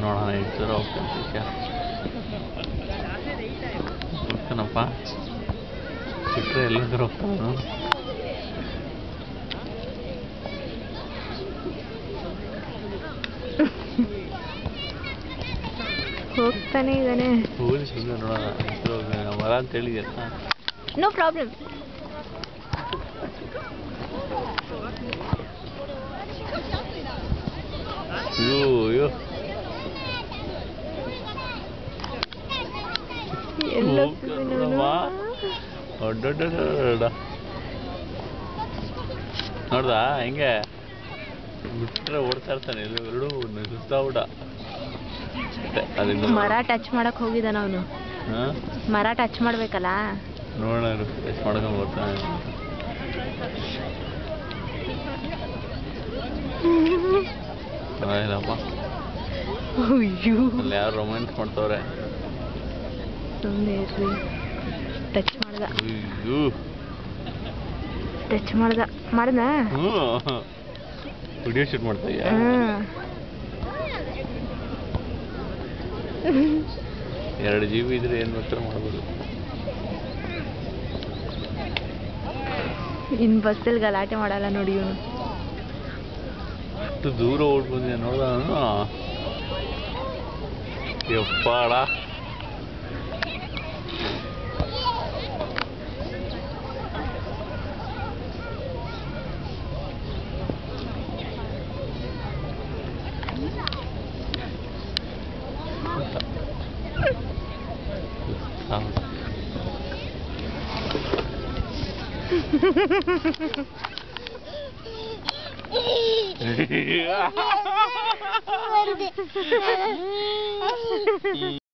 ನೋಡೋಣ ಇಡ್ತಾರೆ ಹೋಗ್ತಾನೆ ಹೋಗ್ತಾನಪ್ಪ ಬಿಟ್ಟರೆ ಎಲ್ಲಾದ್ರೂ ಹೋಗ್ತಾನು ಹೋಗ್ತಾನೆ ಇದ್ದಾನೆ ಹೋಗಿ ಸುಮ್ಮನೆ ನೋಡೋಣ ಮರ ಅಂತ ಹೇಳಿದ್ಯಲ್ಲ ನೋ ಪ್ರಾಬ್ಲಮ್ ಅಯ್ಯೋ ನೋಡ್ದ ಹೆಂಗೆ ಬಿಟ್ರೆ ಓಡ್ತಾ ಇರ್ತಾನೆ ಎರಡು ಸುಸ್ತಾಬಿಡ ಮರ ಟಚ್ ಮಾಡಕ್ ಹೋಗಿದ್ದಾನ ಅವನು ಮರ ಟಚ್ ಮಾಡ್ಬೇಕಲ್ಲ ನೋಡೋಣ ಟಚ್ ಮಾಡ್ಕೊಂಡ್ ಬರ್ತಾನೆ ಇಲ್ಲಪ್ಪ ಅಲ್ಲಿ ಯಾರು ರೊಮ್ಯಾನ್ಸ್ ಮಾಡ್ತವ್ರೆ ಸುಮ್ಮನೆ ಇರ್ರಿ ಟಚ್ ಮಾಡ್ದ ಟಚ್ ಮಾಡ್ದ ವಿಡಿಯೋ ಶೂಟ್ ಮಾಡ್ತಾ ಇದೆಯಾ 2 GB ಇದ್ರೆ ಏನು ಬೇಕಾದ್ರೂ ಮಾಡ್ಬೋದು ಇನ್ ಬಸ್ಸಲ್ಲಿ ಗಲಾಟೆ ಮಾಡಲ್ಲ ನೋಡಿ ಇವನು ಅಷ್ಟು ದೂರ ಓಡ್ ಬಂದಿದೆ ನೋಡ್ದ ನಾನು ಯಪ್ಪಾಡ